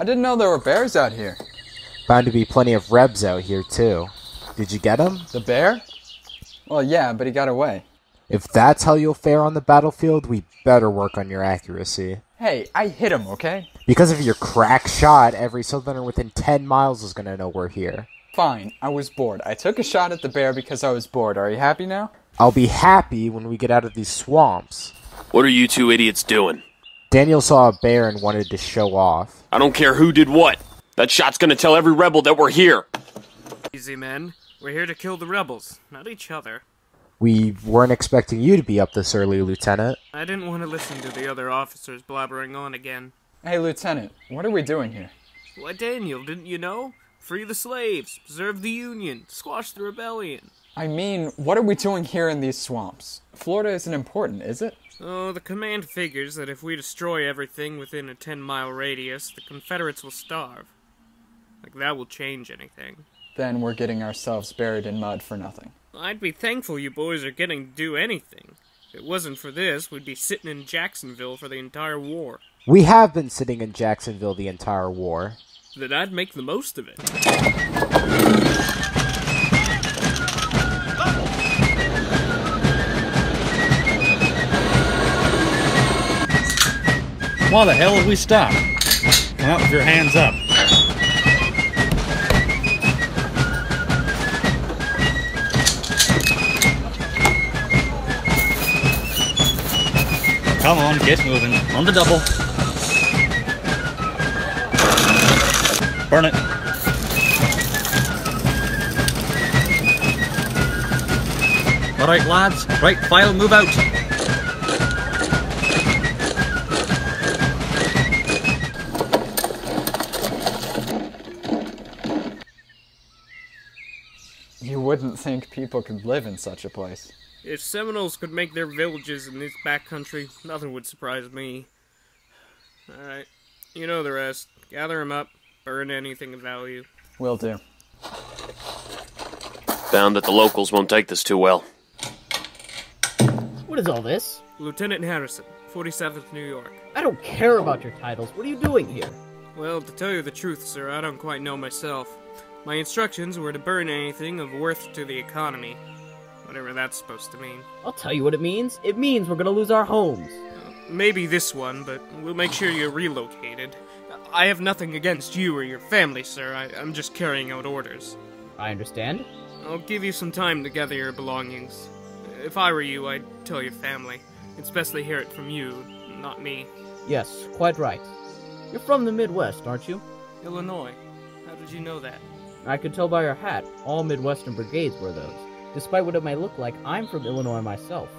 I didn't know there were bears out here. Bound to be plenty of rebs out here, too. Did you get him? The bear? Well, yeah, but he got away. If that's how you'll fare on the battlefield, we better work on your accuracy. Hey, I hit him, okay? Because of your crack shot, every southerner within 10 miles is going to know we're here. Fine, I was bored. I took a shot at the bear because I was bored. Are you happy now? I'll be happy when we get out of these swamps. What are you two idiots doing? Daniel saw a bear and wanted to show off. I don't care who did what. That shot's gonna tell every rebel that we're here. Easy, men. We're here to kill the rebels, not each other. We weren't expecting you to be up this early, Lieutenant. I didn't want to listen to the other officers blabbering on again. Hey, Lieutenant, what are we doing here? Why, Daniel, didn't you know? Free the slaves, preserve the Union, squash the rebellion. I mean, what are we doing here in these swamps? Florida isn't important, is it? Oh, the command figures that if we destroy everything within a 10-mile radius, the Confederates will starve. Like, that will change anything. Then we're getting ourselves buried in mud for nothing. I'd be thankful you boys are getting to do anything. If it wasn't for this, we'd be sitting in Jacksonville for the entire war. We have been sitting in Jacksonville the entire war. Then I'd make the most of it. Why the hell did we stop? Come out with your hands up. Come on, get moving. On the double. Burn it. Alright, lads. Right, file, move out. You wouldn't think people could live in such a place. If Seminoles could make their villages in this backcountry, nothing would surprise me. Alright, you know the rest. Gather them up, burn anything of value. Will do. Found that the locals won't take this too well. What is all this? Lieutenant Harrison, 47th New York. I don't care about your titles. What are you doing here? Well, to tell you the truth, sir, I don't quite know myself. My instructions were to burn anything of worth to the economy. Whatever that's supposed to mean. I'll tell you what it means. It means we're gonna lose our homes. Maybe this one, but we'll make sure you're relocated. I have nothing against you or your family, sir. I'm just carrying out orders. I understand. I'll give you some time to gather your belongings. If I were you, I'd tell your family. It's best they hear it from you, not me. Yes, quite right. You're from the Midwest, aren't you? Illinois. How did you know that? I could tell by your hat. All Midwestern brigades were those. Despite what it might look like, I'm from Illinois myself.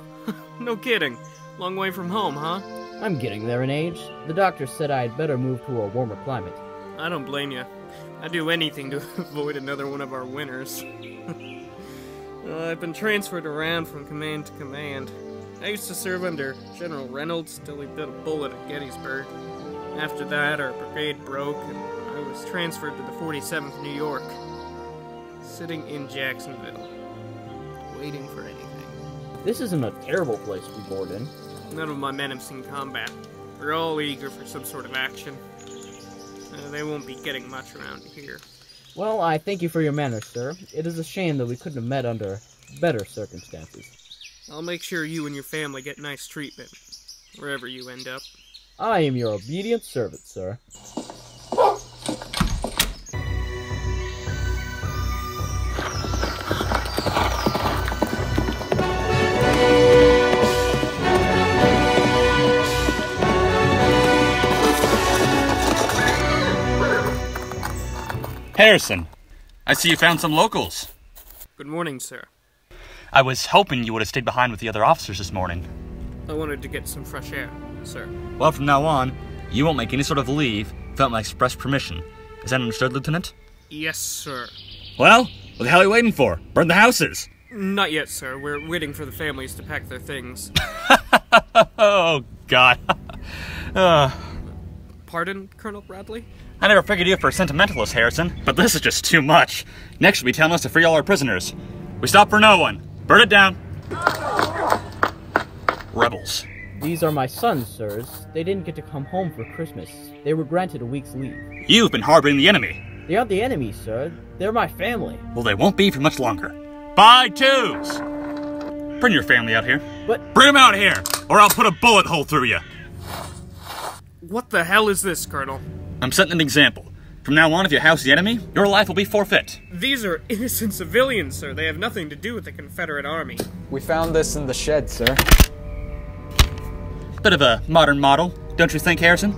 No kidding. Long way from home, huh? I'm getting there in age. The doctor said I'd better move to a warmer climate. I don't blame you. I'd do anything to avoid another one of our winters. I've been transferred around from command to command. I used to serve under General Reynolds till he bit a bullet at Gettysburg. After that, our brigade broke, and I was transferred to the 47th New York. Sitting in Jacksonville. Waiting for anything. This isn't a terrible place to be bored in. None of my men have seen combat. They're all eager for some sort of action. They won't be getting much around here. Well, I thank you for your manners, sir. It is a shame that we couldn't have met under better circumstances. I'll make sure you and your family get nice treatment, wherever you end up. I am your obedient servant, sir. Harrison, I see you found some locals. Good morning, sir. I was hoping you would have stayed behind with the other officers this morning. I wanted to get some fresh air, sir. Well, from now on, you won't make any sort of leave without my express permission. Is that understood, Lieutenant? Yes, sir. Well, what the hell are you waiting for? Burn the houses! Not yet, sir. We're waiting for the families to pack their things. Oh, God. Pardon, Colonel Bradley? I never figured you for a sentimentalist, Harrison, but this is just too much. Next, you'll be telling us to free all our prisoners. We stop for no one. Burn it down. Rebels. These are my sons, sirs. They didn't get to come home for Christmas. They were granted a week's leave. You've been harboring the enemy. They aren't the enemy, sir. They're my family. Well, they won't be for much longer. By twos! Bring your family out here. But... Bring them out here, or I'll put a bullet hole through you. What the hell is this, Colonel? I'm setting an example. From now on, if you house the enemy, your life will be forfeit. These are innocent civilians, sir. They have nothing to do with the Confederate Army. We found this in the shed, sir. Bit of a modern model, don't you think, Harrison?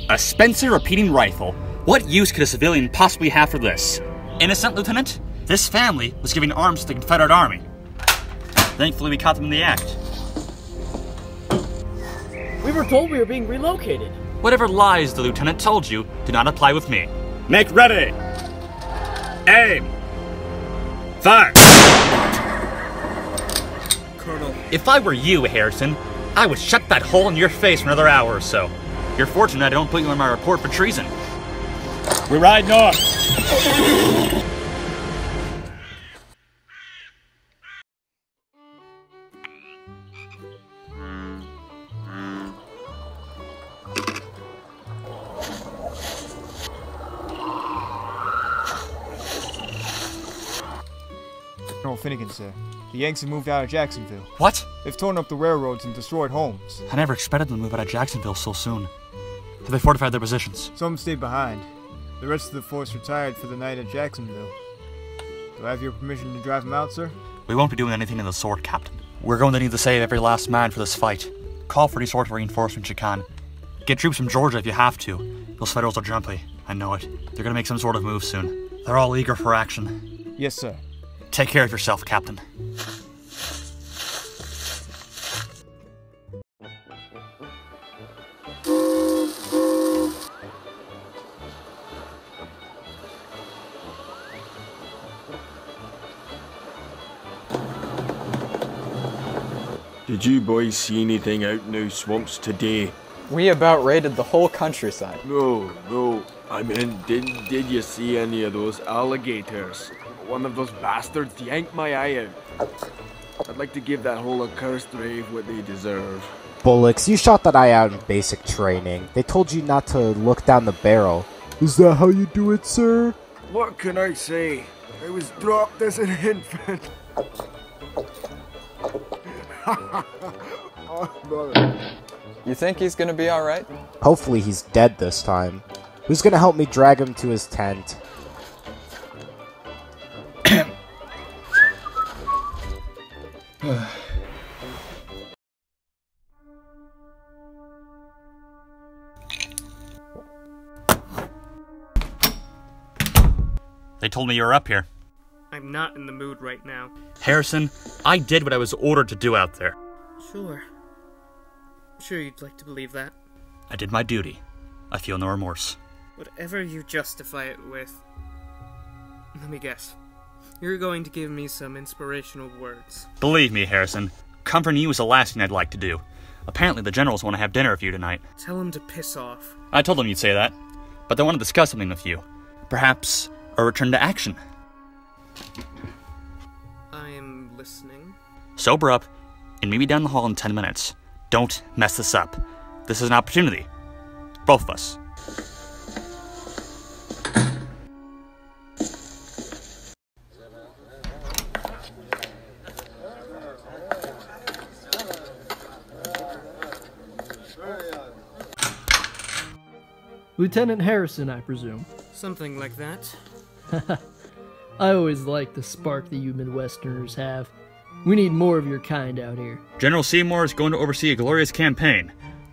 A Spencer repeating rifle. What use could a civilian possibly have for this? Innocent, Lieutenant? This family was giving arms to the Confederate Army. Thankfully, we caught them in the act. We were told we were being relocated. Whatever lies the lieutenant told you do not apply with me. Make ready! Aim! Fire! Colonel. If I were you, Harrison, I would shut that hole in your face for another hour or so. You're fortunate I don't put you on my report for treason. We ride north! General Finnegan, sir. The Yanks have moved out of Jacksonville. What? They've torn up the railroads and destroyed homes. I never expected them to move out of Jacksonville so soon. Have they fortified their positions? Some stayed behind. The rest of the force retired for the night at Jacksonville. Do I have your permission to drive them out, sir? We won't be doing anything of the sort, Captain. We're going to need to save every last man for this fight. Call for any sort of reinforcements you can. Get troops from Georgia if you have to. Those Federals are jumpy. I know it. They're gonna make some sort of move soon. They're all eager for action. Yes, sir. Take care of yourself, Captain. Did you boys see anything out in those swamps today? We about raided the whole countryside. No. I meant, did you see any of those alligators? One of those bastards yanked my eye out. I'd like to give that whole accursed rave what they deserve. Bullocks, you shot that eye out in basic training. They told you not to look down the barrel. Is that how you do it, sir? What can I say? I was dropped as an infant. You think he's gonna be alright? Hopefully he's dead this time. Who's gonna help me drag him to his tent? They told me you were up here. I'm not in the mood right now. Harrison, I did what I was ordered to do out there. Sure. Sure you'd like to believe that. I did my duty. I feel no remorse. Whatever you justify it with. Let me guess. You're going to give me some inspirational words. Believe me, Harrison, comforting you is the last thing I'd like to do. Apparently the generals want to have dinner with you tonight. Tell them to piss off. I told them you'd say that, but they want to discuss something with you. Perhaps a return to action. I am listening. Sober up, and meet me down the hall in 10 minutes. Don't mess this up. This is an opportunity. Both of us. Lieutenant Harrison, I presume. Something like that. I always like the spark that you Midwesterners have. We need more of your kind out here. General Seymour is going to oversee a glorious campaign,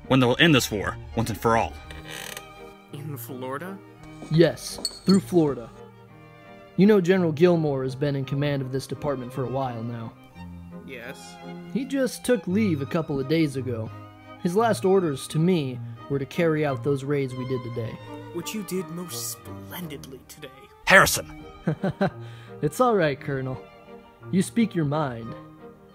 one that will end this war, once and for all. In Florida? Yes, through Florida. You know General Gilmore has been in command of this department for a while now. Yes. He just took leave a couple of days ago. His last orders to me were to carry out those raids we did today. Which you did most splendidly today. Harrison! It's alright, Colonel. You speak your mind.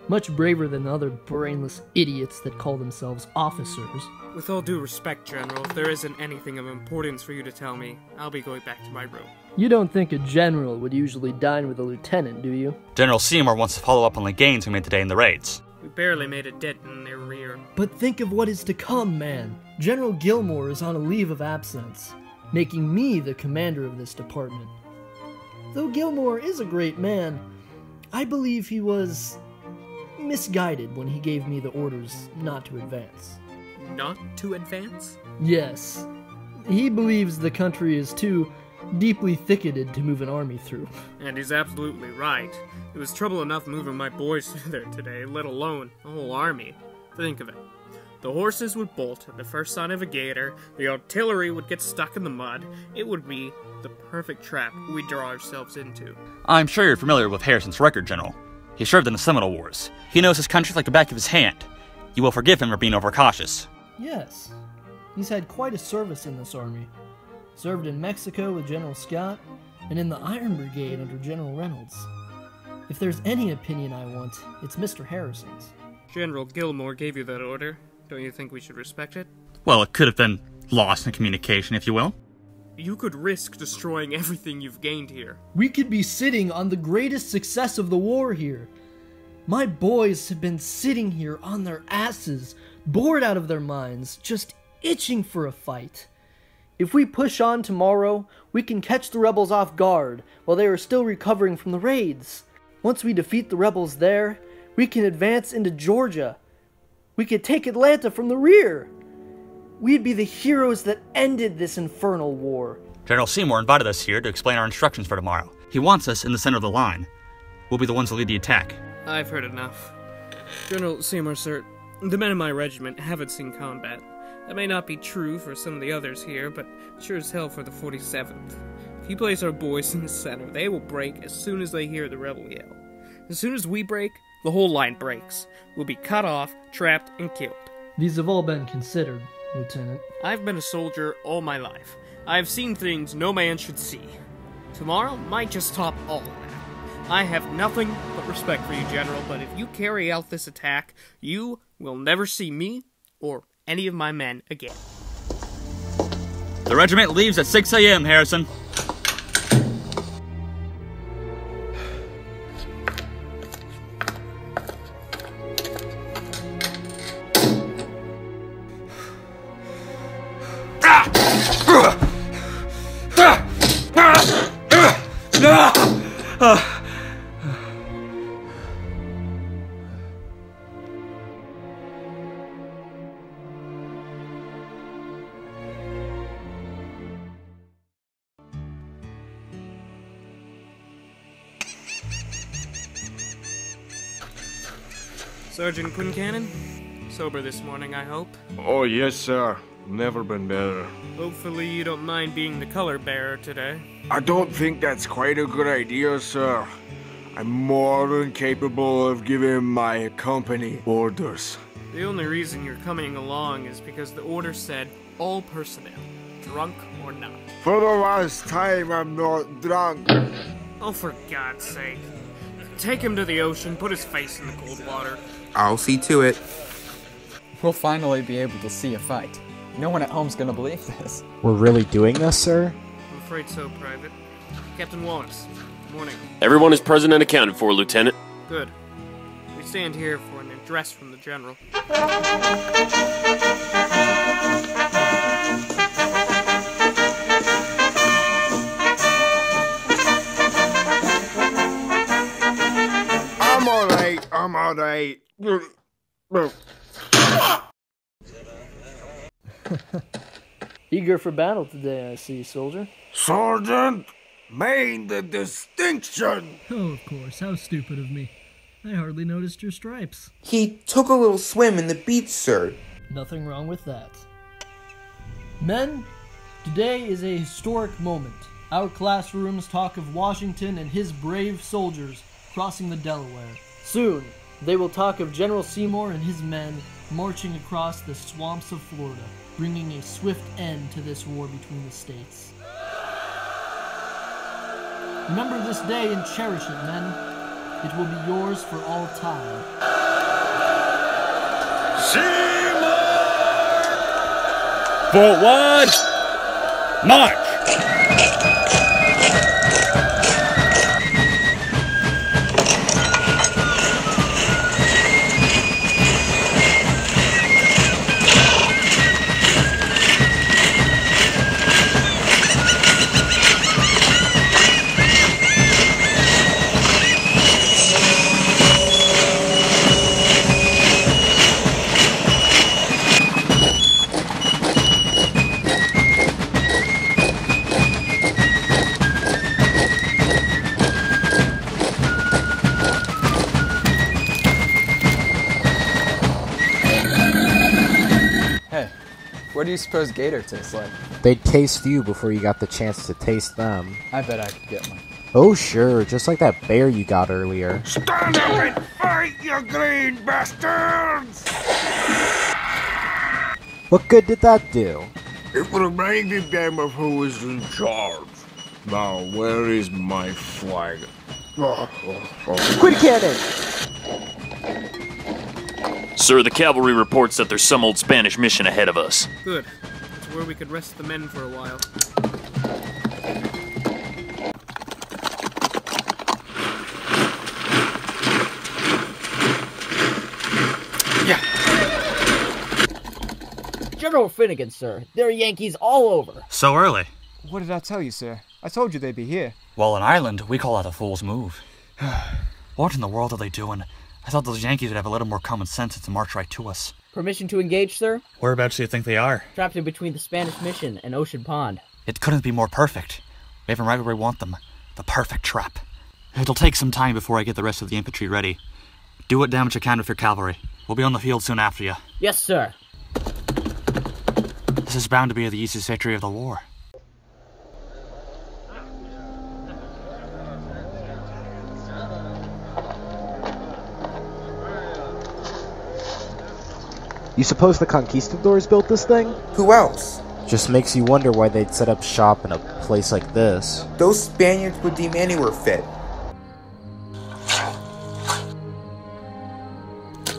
Much braver than the other brainless idiots that call themselves officers. With all due respect, General, if there isn't anything of importance for you to tell me, I'll be going back to my room. You don't think a general would usually dine with a lieutenant, do you? General Seymour wants to follow up on the gains we made today in the raids. We barely made a dent in their rear. But think of what is to come, man. General Gilmore is on a leave of absence, making me the commander of this department. Though Gilmore is a great man, I believe he was misguided when he gave me the orders not to advance. Not to advance? Yes. He believes the country is too deeply thicketed to move an army through. And he's absolutely right. It was trouble enough moving my boys through there today, let alone a whole army. Think of it. The horses would bolt at the first sign of a gator, the artillery would get stuck in the mud. It would be the perfect trap we'd draw ourselves into. I'm sure you're familiar with Harrison's record, General. He served in the Seminole Wars. He knows his country like the back of his hand. You will forgive him for being overcautious. Yes. He's had quite a service in this army. Served in Mexico with General Scott, and in the Iron Brigade under General Reynolds. If there's any opinion I want, it's Mr. Harrison's. General Gilmore gave you that order. Don't you think we should respect it? Well, it could have been lost in communication, if you will. You could risk destroying everything you've gained here. We could be sitting on the greatest success of the war here. My boys have been sitting here on their asses, bored out of their minds, just itching for a fight. If we push on tomorrow, we can catch the rebels off guard while they are still recovering from the raids. Once we defeat the rebels there, we can advance into Georgia. We could take Atlanta from the rear. We'd be the heroes that ended this infernal war. General Seymour invited us here to explain our instructions for tomorrow. He wants us in the center of the line. We'll be the ones to lead the attack. I've heard enough. General Seymour, sir, the men in my regiment haven't seen combat. That may not be true for some of the others here, but sure as hell for the 47th. If you place our boys in the center, they will break as soon as they hear the rebel yell. As soon as we break, the whole line breaks. We'll be cut off, trapped, and killed. These have all been considered, Lieutenant. I've been a soldier all my life. I've seen things no man should see. Tomorrow might just top all of that. I have nothing but respect for you, General, but if you carry out this attack, you will never see me or any of my men again. The regiment leaves at 6 a.m., Harrison. Sergeant Quincannon? Sober this morning, I hope. Oh, yes, sir. Never been better. Hopefully you don't mind being the color bearer today. I don't think that's quite a good idea, sir. I'm more than capable of giving my company orders. The only reason you're coming along is because the order said all personnel, drunk or not. For the last time, I'm not drunk. Oh, for God's sake. Take him to the ocean, put his face in the cold water. I'll see to it. We'll finally be able to see a fight. No one at home's gonna believe this. We're really doing this, sir? I'm afraid so, Private. Captain Wallace, good morning. Everyone is present and accounted for, Lieutenant. Good. We stand here for an address from the General. I'm alright. Eager for battle today, I see, soldier. Sergeant, main the distinction. Oh, of course. How stupid of me. I hardly noticed your stripes. He took a little swim in the beach, sir. Nothing wrong with that. Men, today is a historic moment. Our classrooms talk of Washington and his brave soldiers crossing the Delaware. Soon, they will talk of General Seymour and his men marching across the swamps of Florida, bringing a swift end to this war between the states. Remember this day and cherish it, men. It will be yours for all time. Seymour! Forward! March! What do you suppose gator tastes like? They'd taste you before you got the chance to taste them. I bet I could get one. Oh sure, just like that bear you got earlier. Stand up and fight, you green bastards! What good did that do? It reminded them of who was in charge. Now, where is my flag? Quit cannon! Sir, the cavalry reports that there's some old Spanish mission ahead of us. Good. It's where we could rest the men for a while. Yeah. General Finnegan, sir. There are Yankees all over. So early. What did I tell you, sir? I told you they'd be here. Well, in Ireland, we call that a fool's move. What in the world are they doing? I thought those Yankees would have a little more common sense to march right to us. Permission to engage, sir? Whereabouts do you think they are? Trapped in between the Spanish mission and Ocean Pond. It couldn't be more perfect. We have them right where we want them. The perfect trap. It'll take some time before I get the rest of the infantry ready. Do what damage you can with your cavalry. We'll be on the field soon after you. Yes, sir. This is bound to be the easiest victory of the war. You suppose the conquistadors built this thing? Who else? Just makes you wonder why they'd set up shop in a place like this. Those Spaniards would deem anywhere fit.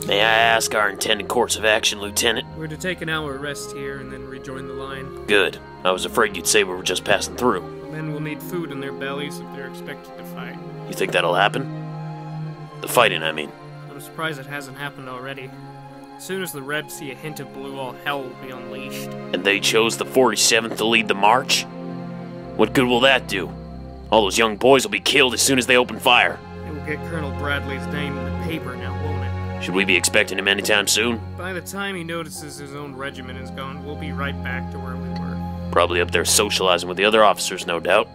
May I ask our intended course of action, Lieutenant? We're to take an hour rest here and then rejoin the line. Good. I was afraid you'd say we were just passing through. The men will need food in their bellies if they're expected to fight. You think that'll happen? The fighting, I mean. I'm surprised it hasn't happened already. As soon as the Rebs see a hint of blue, all hell will be unleashed. And they chose the 47th to lead the march? What good will that do? All those young boys will be killed as soon as they open fire. It will get Colonel Bradley's name in the paper now, won't it? Should we be expecting him anytime soon? By the time he notices his own regiment is gone, we'll be right back to where we were. Probably up there socializing with the other officers, no doubt.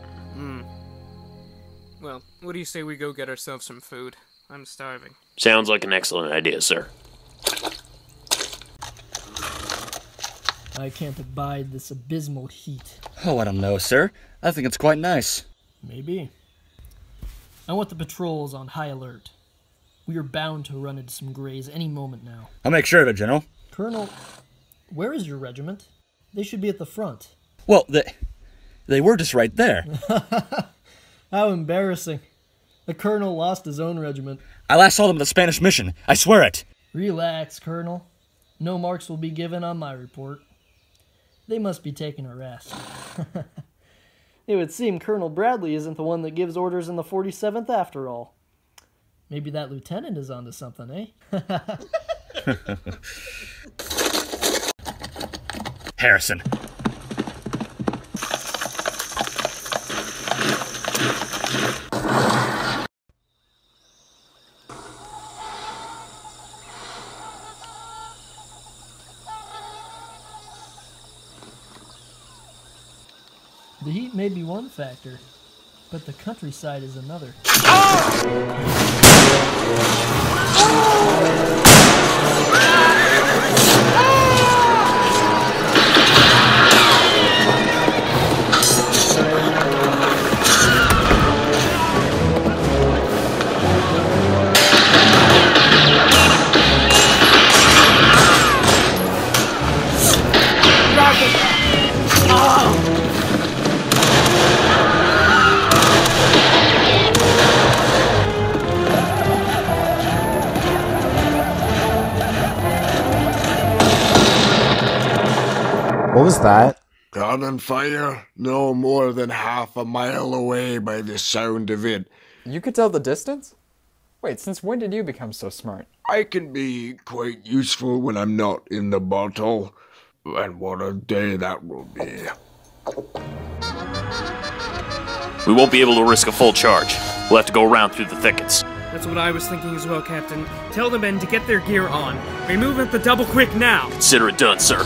Well, what do you say we go get ourselves some food? I'm starving. Sounds like an excellent idea, sir. I can't abide this abysmal heat. Oh, I don't know, sir. I think it's quite nice. Maybe. I want the patrols on high alert. We are bound to run into some grays any moment now. I'll make sure of it, General. Colonel, where is your regiment? They should be at the front. Well, they were just right there. How embarrassing. The colonel lost his own regiment. I last saw them at the Spanish mission. I swear it. Relax, Colonel. No marks will be given on my report. They must be taking a rest. It would seem Colonel Bradley isn't the one that gives orders in the 47th after all. Maybe that lieutenant is onto something, eh? Harrison. The heat may be one factor, but the countryside is another. What was that? Cannon fire no more than half a mile away by the sound of it. You could tell the distance? Wait, since when did you become so smart? I can be quite useful when I'm not in the battle. And what a day that will be. We won't be able to risk a full charge. We'll have to go around through the thickets. That's what I was thinking as well, Captain. Tell the men to get their gear on. We move at the double quick now. Consider it done, sir.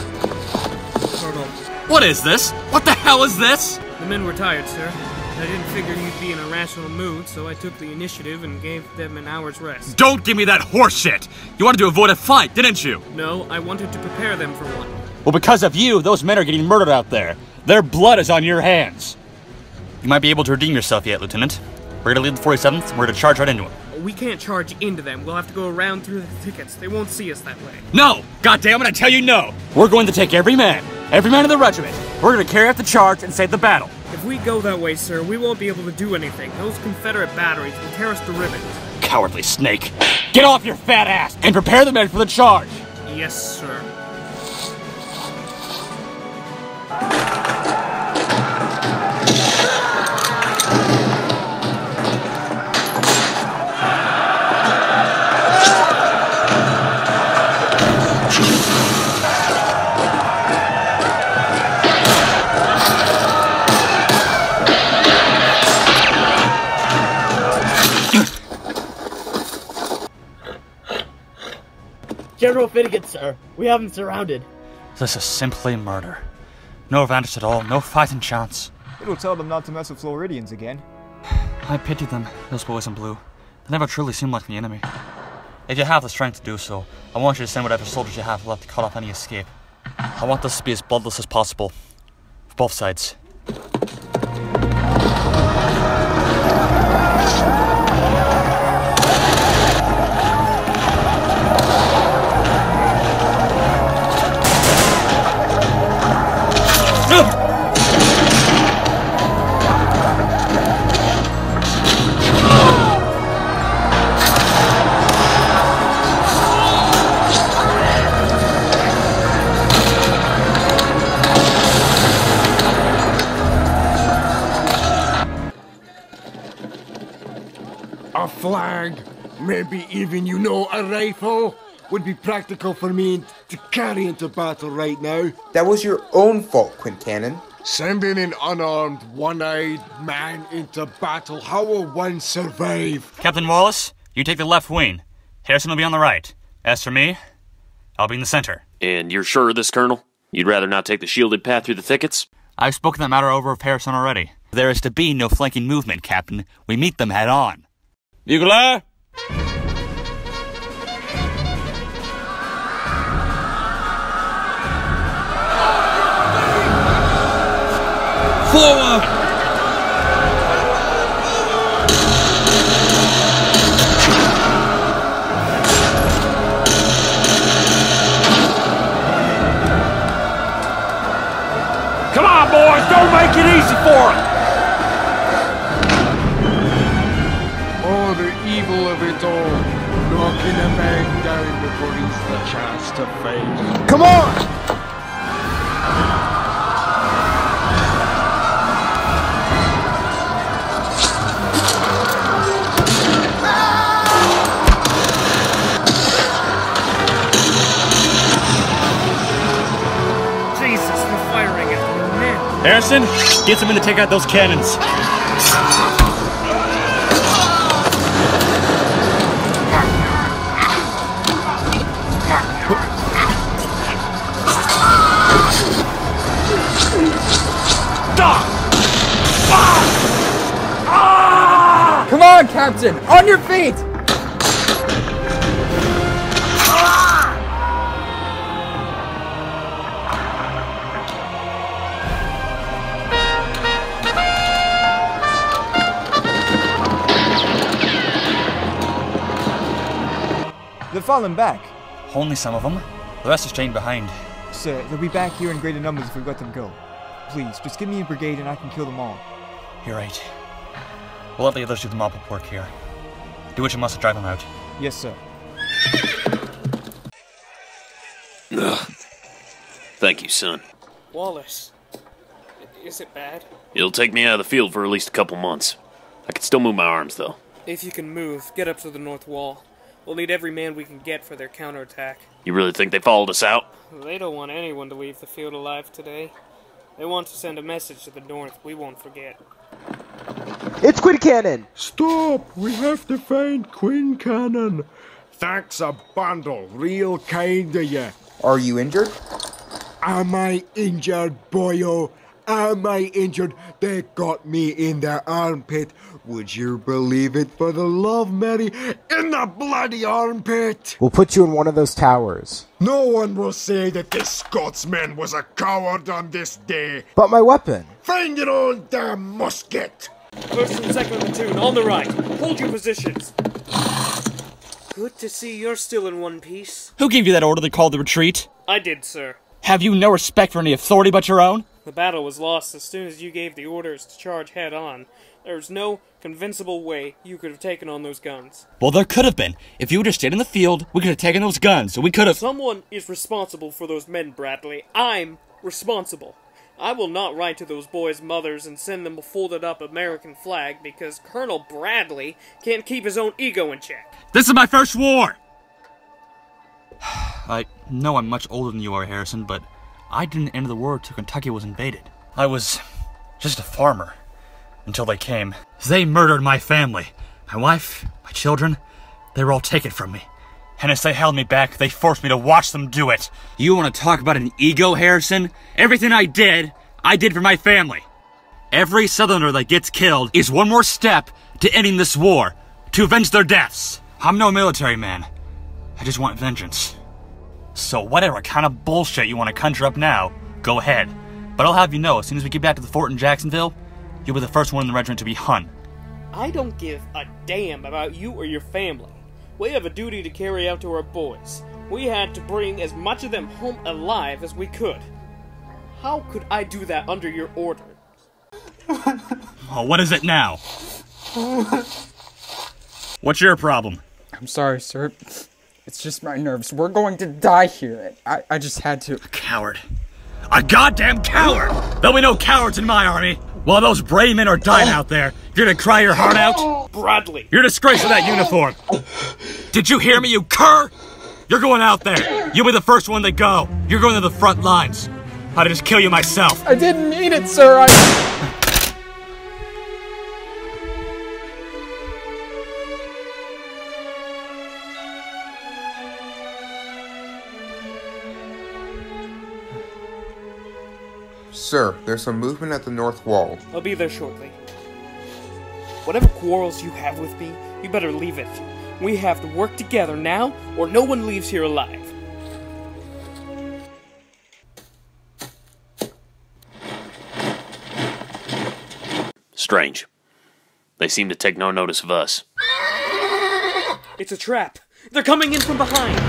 Colonel. What is this? What the hell is this? The men were tired, sir. I didn't figure you'd be in a rational mood, so I took the initiative and gave them an hour's rest. Don't give me that horse shit! You wanted to avoid a fight, didn't you? No, I wanted to prepare them for one. Well, because of you, those men are getting murdered out there. Their blood is on your hands. You might be able to redeem yourself yet, Lieutenant. We're gonna leave the 47th, and we're gonna charge right into them. We can't charge into them. We'll have to go around through the thickets. They won't see us that way. No! Goddammit, I tell you no! We're going to take every man of the regiment. We're gonna carry out the charge and save the battle. If we go that way, sir, we won't be able to do anything. Those Confederate batteries will tear us to ribbons. Cowardly snake! Get off your fat ass and prepare the men for the charge! Yes, sir. General Finnegan, sir. We have him surrounded. This is simply murder. No advantage at all, no fighting chance. It'll tell them not to mess with Floridians again. I pity them, those boys in blue. They never truly seem like the enemy. If you have the strength to do so, I want you to send whatever soldiers you have left to cut off any escape. I want this to be as bloodless as possible. For both sides. A flag, maybe even, a rifle, would be practical for me to carry into battle right now. That was your own fault, Quincannon. Sending an unarmed, one-eyed man into battle, how will one survive? Captain Wallace, you take the left wing. Harrison will be on the right. As for me, I'll be in the center. And you're sure of this, Colonel? You'd rather not take the shielded path through the thickets? I've spoken that matter over with Harrison already. There is to be no flanking movement, Captain. We meet them head on. Bugler! Forward! Come on, boys! Don't make it easy for them! The evil of it all, knocking a man down before he's the chance to fight. Come on! Jesus, they're firing at the men. Harrison, get some in to take out those cannons. Come on, Captain! On your feet! They're falling back. Only some of them. The rest are staying behind. Sir, they'll be back here in greater numbers if we let them go. Please, just give me a brigade and I can kill them all. You're right. We'll let the others do the mop-up work here. Do what you must to drive them out. Yes, sir. Ugh. Thank you, son. Wallace, is it bad? It'll take me out of the field for at least a couple months. I can still move my arms, though. If you can move, get up to the north wall. We'll need every man we can get for their counterattack. You really think they followed us out? They don't want anyone to leave the field alive today. They want to send a message to the north we won't forget. It's Quincannon! Stop! We have to find Quincannon. Thanks a bundle. Real kind of you. Are you injured? Am I injured, boyo? Am I injured? They got me in their armpit. Would you believe it, for the love, Mary? In the bloody armpit! We'll put you in one of those towers. No one will say that this Scotsman was a coward on this day. But my weapon! Find your own damn musket! First and second platoon, on the right. Hold your positions. Good to see you're still in one piece. Who gave you that order they called the retreat? I did, sir. Have you no respect for any authority but your own? The battle was lost as soon as you gave the orders to charge head-on. There's no convincible way you could have taken on those guns. Well, there could have been. If you would have stayed in the field, we could have taken those guns, so we could have— Someone is responsible for those men, Bradley. I'm responsible. I will not write to those boys' mothers and send them a folded-up American flag because Colonel Bradley can't keep his own ego in check. This is my first war! I know I'm much older than you are, Harrison, but I didn't enter the war till Kentucky was invaded. I was just a farmer until they came. They murdered my family. My wife, my children, they were all taken from me. And as they held me back, they forced me to watch them do it. You want to talk about an ego, Harrison? Everything I did for my family. Every Southerner that gets killed is one more step to ending this war, to avenge their deaths. I'm no military man. I just want vengeance. So whatever kind of bullshit you want to conjure up now, go ahead. But I'll have you know, as soon as we get back to the fort in Jacksonville, you'll be the first one in the regiment to be hung. I don't give a damn about you or your family. We have a duty to carry out to our boys. We had to bring as much of them home alive as we could. How could I do that under your order? Oh, what is it now? What's your problem? I'm sorry, sir. It's just my nerves. We're going to die here. I just had to. A coward. A goddamn coward! There'll be no cowards in my army. While those brave men are dying out there, you're gonna cry your heart out? Bradley! You're a disgrace to that uniform! Did you hear me, you cur? You're going out there. You'll be the first one to go. You're going to the front lines. I'd just kill you myself. I didn't mean it, sir. Sir, there's some movement at the north wall. I'll be there shortly. Whatever quarrels you have with me, you better leave it. We have to work together now, or no one leaves here alive. Strange. They seem to take no notice of us. It's a trap. They're coming in from behind.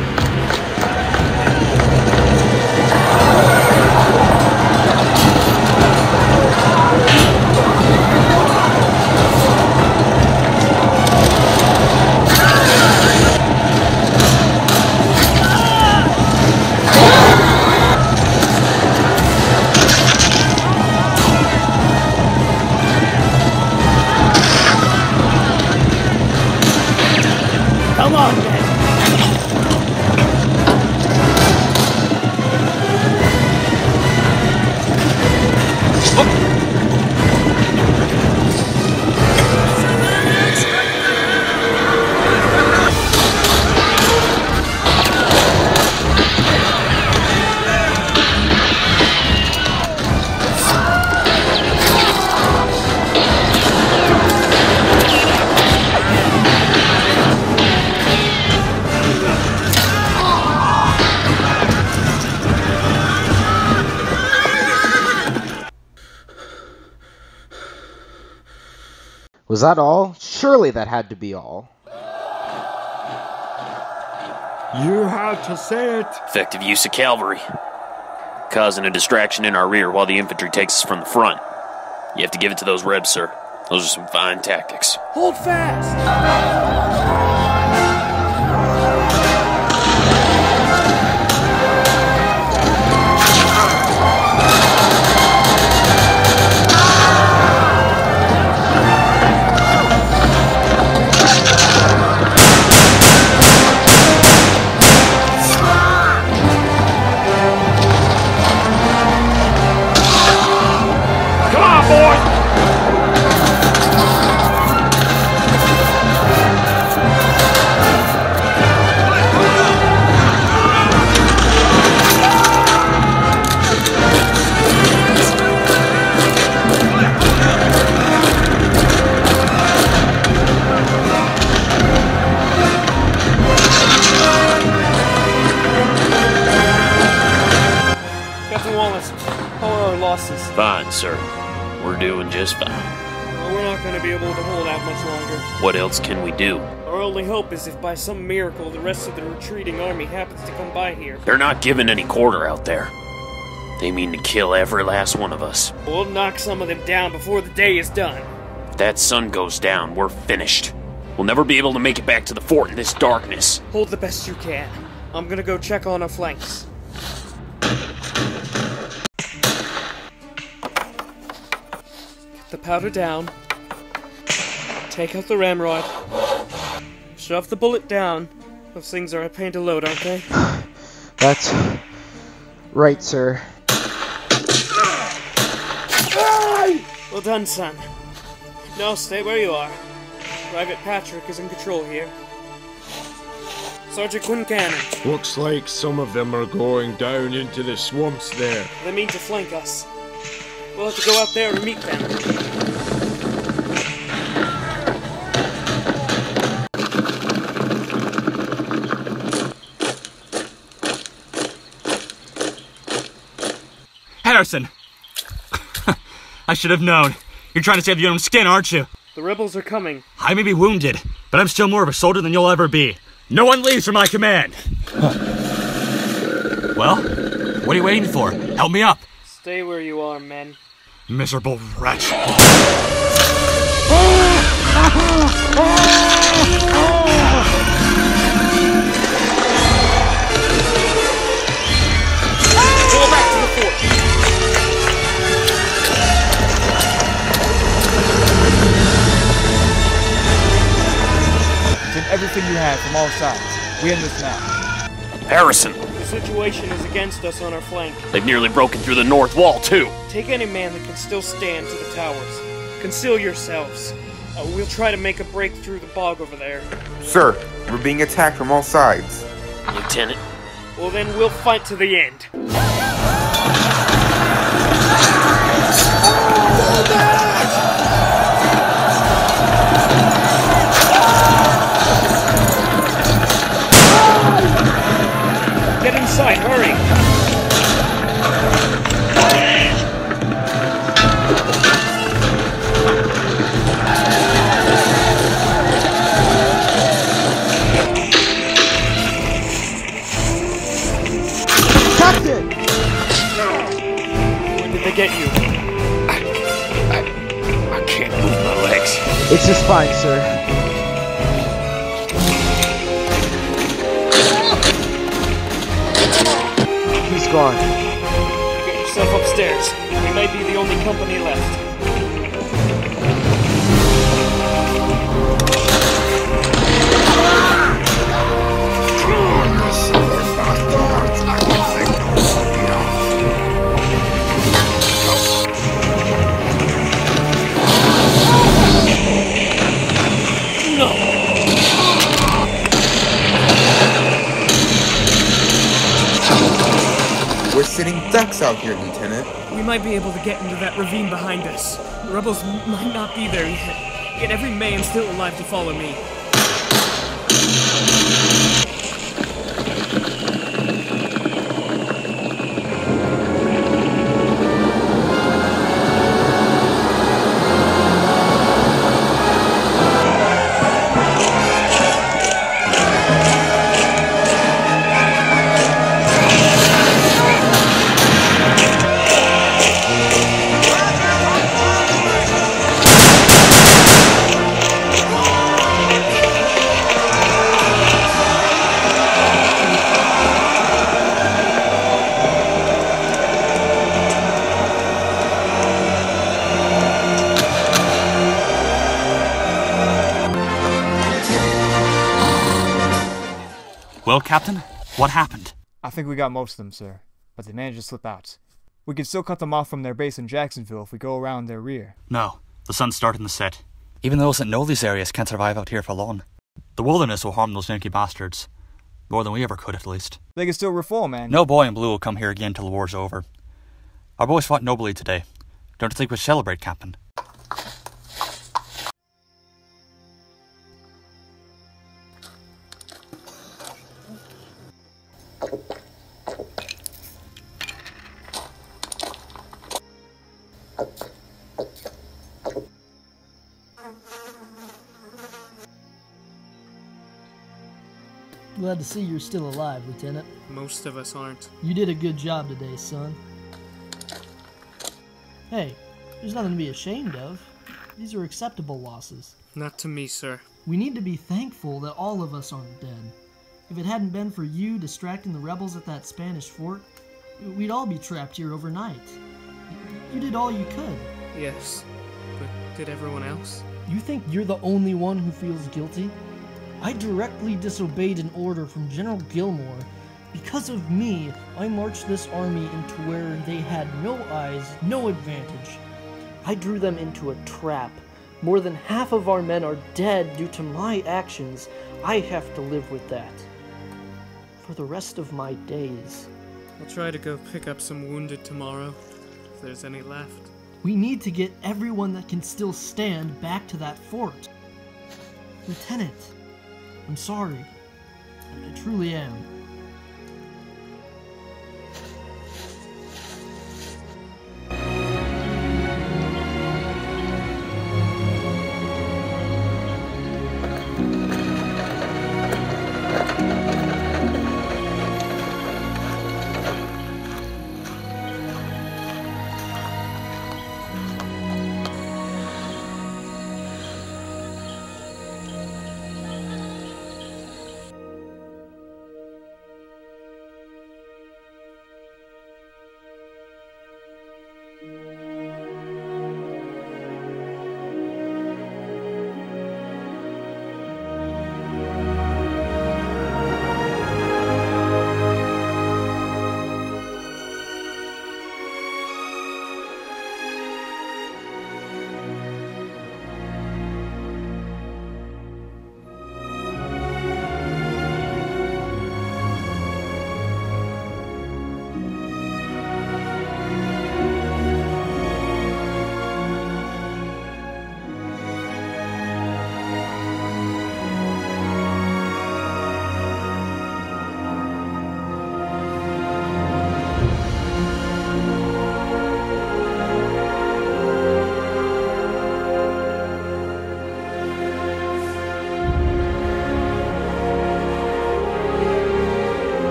Come on, then. Was that all? Surely that had to be all. You had to say it. Effective use of cavalry. Causing a distraction in our rear while the infantry takes us from the front. You have to give it to those Rebs, sir. Those are some fine tactics. Hold fast! Fine, sir. We're doing just fine. Well, we're not going to be able to hold out much longer. What else can we do? Our only hope is if by some miracle the rest of the retreating army happens to come by here. They're not giving any quarter out there. They mean to kill every last one of us. We'll knock some of them down before the day is done. If that sun goes down, we're finished. We'll never be able to make it back to the fort in this darkness. Hold the best you can. I'm gonna go check on our flanks. Get the powder down. Take out the ramrod. Shove the bullet down. Those things are a pain to load, aren't they? That's right, sir. Well done, son. Now stay where you are. Private Patrick is in control here. Sergeant Quincannon. Looks like some of them are going down into the swamps there. They mean to flank us. We'll have to go out there to meet them. Harrison! I should have known. You're trying to save your own skin, aren't you? The rebels are coming. I may be wounded, but I'm still more of a soldier than you'll ever be. No one leaves from my command! Well, what are you waiting for? Help me up! Stay where you are, men. Miserable wretch. Go back to the fort. Send everything you have from all sides. We end this now. Harrison, The situation is against us on our flank. they've nearly broken through the north wall, too. Take any man that can still stand to the towers. Conceal yourselves. We'll try to make a break through the bog over there. Sir, we're being attacked from all sides. Lieutenant. Well, then we'll fight to the end. Get inside, hurry! Captain! When did they get you? I can't move my legs. It's just fine, sir. He's gone. Get yourself upstairs. We may be the only company left. We're sitting ducks out here, Lieutenant. We might be able to get into that ravine behind us. The rebels might not be there yet. Get every man still alive to follow me. Well, Captain, what happened? I think we got most of them, sir, but they managed to slip out. We can still cut them off from their base in Jacksonville if we go around their rear. No, the sun's starting to set. Even those that know these areas can't survive out here for long. The wilderness will harm those Yankee bastards. More than we ever could, at least. They can still reform, man. No boy in blue will come here again till the war's over. Our boys fought nobly today. Don't you think we should celebrate, Captain? Glad to see you're still alive, Lieutenant. Most of us aren't. You did a good job today, son. Hey, there's nothing to be ashamed of. These are acceptable losses. Not to me, sir. We need to be thankful that all of us aren't dead. If it hadn't been for you distracting the rebels at that Spanish fort, we'd all be trapped here overnight. You did all you could. Yes, but did everyone else? You think you're the only one who feels guilty? I directly disobeyed an order from General Gilmore. Because of me, I marched this army into where they had no eyes, no advantage. I drew them into a trap. More than half of our men are dead due to my actions. I have to live with that. for the rest of my days. I'll try to go pick up some wounded tomorrow, if there's any left. We need to get everyone that can still stand back to that fort. Lieutenant, I'm sorry. I truly am.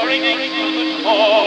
Bringing to the call.